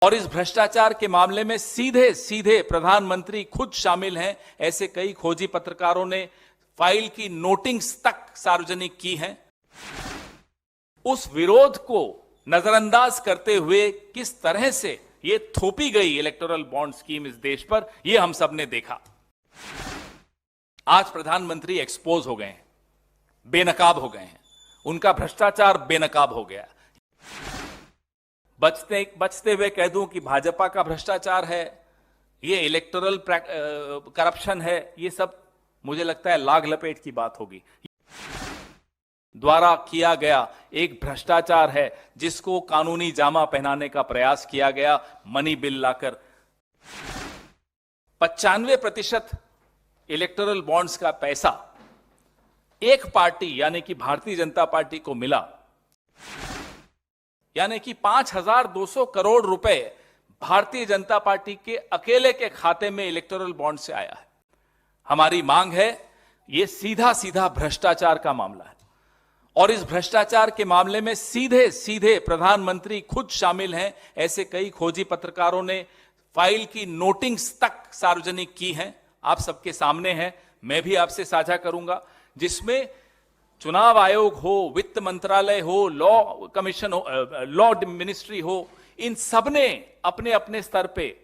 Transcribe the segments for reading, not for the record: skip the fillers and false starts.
और इस भ्रष्टाचार के मामले में सीधे सीधे प्रधानमंत्री खुद शामिल हैं, ऐसे कई खोजी पत्रकारों ने फाइल की नोटिंग्स तक सार्वजनिक की हैं। उस विरोध को नजरअंदाज करते हुए किस तरह से ये थोपी गई इलेक्टोरल बॉन्ड स्कीम इस देश पर, ये हम सब ने देखा। आज प्रधानमंत्री एक्सपोज हो गए हैं, बेनकाब हो गए हैं, उनका भ्रष्टाचार बेनकाब हो गया। बचते हुए कह दूं कि भाजपा का भ्रष्टाचार है, ये इलेक्टोरल करप्शन है, ये सब मुझे लगता है लाग लपेट की बात होगी। द्वारा किया गया एक भ्रष्टाचार है जिसको कानूनी जामा पहनाने का प्रयास किया गया मनी बिल लाकर। 95% इलेक्टोरल बॉन्ड्स का पैसा एक पार्टी यानी कि भारतीय जनता पार्टी को मिला, यानी कि 5,200 करोड़ रुपए भारतीय जनता पार्टी के अकेले के खाते में इलेक्टोरल बॉन्ड से आया है। हमारी मांग है, यह सीधा सीधा भ्रष्टाचार का मामला है और इस भ्रष्टाचार के मामले में सीधे सीधे प्रधानमंत्री खुद शामिल हैं, ऐसे कई खोजी पत्रकारों ने फाइल की नोटिंग्स तक सार्वजनिक की हैं, आप सबके सामने हैं, मैं भी आपसे साझा करूंगा, जिसमें चुनाव आयोग हो, वित्त मंत्रालय हो, लॉ कमीशन हो, लॉ मिनिस्ट्री हो, इन सब ने अपने अपने स्तर पे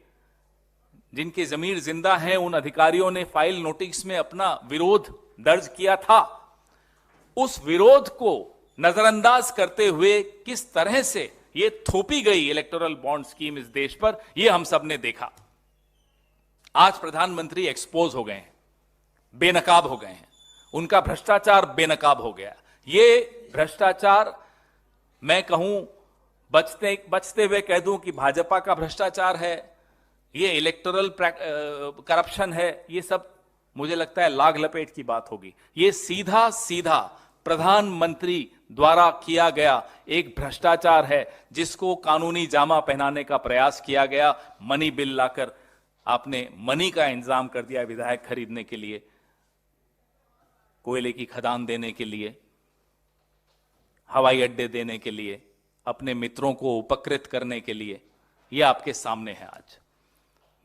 जिनके जमीर जिंदा हैं उन अधिकारियों ने फाइल नोटिस में अपना विरोध दर्ज किया था। उस विरोध को नजरअंदाज करते हुए किस तरह से ये थोपी गई इलेक्टोरल बॉन्ड स्कीम इस देश पर, ये हम सब ने देखा। आज प्रधानमंत्री एक्सपोज हो गए हैं, बेनकाब हो गए हैं, उनका भ्रष्टाचार बेनकाब हो गया। ये भ्रष्टाचार मैं कहूं, बचते हुए कह दूं कि भाजपा का भ्रष्टाचार है, ये इलेक्टोरल करप्शन है, ये सब मुझे लगता है लाग लपेट की बात होगी। ये सीधा सीधा प्रधानमंत्री द्वारा किया गया एक भ्रष्टाचार है जिसको कानूनी जामा पहनाने का प्रयास किया गया मनी बिल लाकर। आपने मनी का इंतजाम कर दिया विधायक खरीदने के लिए, कोयले की खदान देने के लिए, हवाई अड्डे देने के लिए, अपने मित्रों को उपकृत करने के लिए। यह आपके सामने है। आज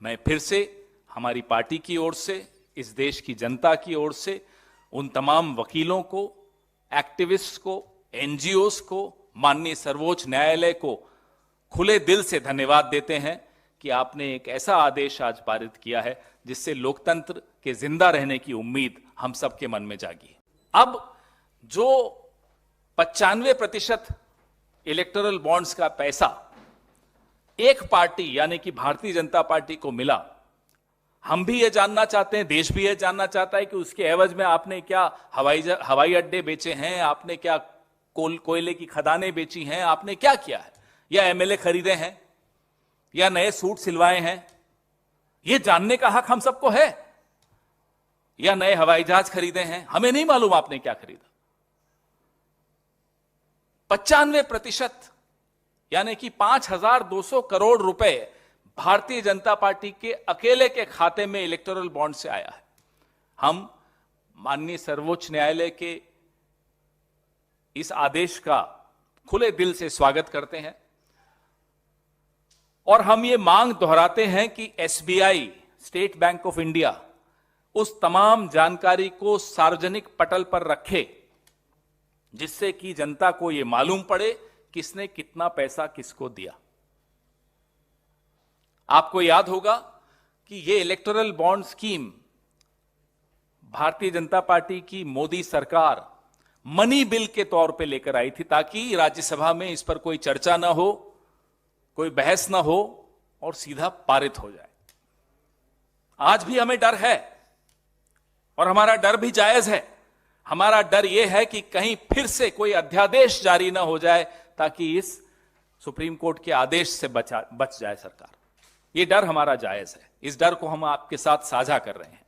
मैं फिर से हमारी पार्टी की ओर से, इस देश की जनता की ओर से उन तमाम वकीलों को, एक्टिविस्ट को, एनजीओस को, माननीय सर्वोच्च न्यायालय को खुले दिल से धन्यवाद देते हैं कि आपने एक ऐसा आदेश आज पारित किया है जिससे लोकतंत्र के जिंदा रहने की उम्मीद हम सबके मन में जागी। अब जो 95% इलेक्टोरल बॉन्ड्स का पैसा एक पार्टी यानी कि भारतीय जनता पार्टी को मिला, हम भी ये जानना चाहते हैं, देश भी ये जानना चाहता है कि उसके एवज में आपने क्या हवाई अड्डे बेचे हैं, आपने क्या कोयले की खदानें बेची हैं, आपने क्या किया है, या एमएलए खरीदे हैं, या नए सूट सिलवाए हैं, ये जानने का हक हम सबको है, या नए हवाई जहाज खरीदे हैं, हमें नहीं मालूम आपने क्या खरीदा। 95% यानी कि 5,200 करोड़ रुपए भारतीय जनता पार्टी के अकेले के खाते में इलेक्टोरल बॉन्ड से आया है। हम माननीय सर्वोच्च न्यायालय के इस आदेश का खुले दिल से स्वागत करते हैं और हम ये मांग दोहराते हैं कि SBI, state bank of India, उस तमाम जानकारी को सार्वजनिक पटल पर रखे जिससे कि जनता को यह मालूम पड़े किसने कितना पैसा किसको दिया। आपको याद होगा कि यह electoral bond scheme Bharatiya Janata party की मोदी सरकार मनी बिल के तौर पे लेकर आई थी ताकि राज्यसभा में इस पर कोई चर्चा ना हो, कोई बहस ना हो और सीधा पारित हो जाए। आज भी हमें डर है और हमारा डर भी जायज है। हमारा डर यह है कि कहीं फिर से कोई अध्यादेश जारी ना हो जाए ताकि इस सुप्रीम कोर्ट के आदेश से बच जाए सरकार। यह डर हमारा जायज है, इस डर को हम आपके साथ साझा कर रहे हैं।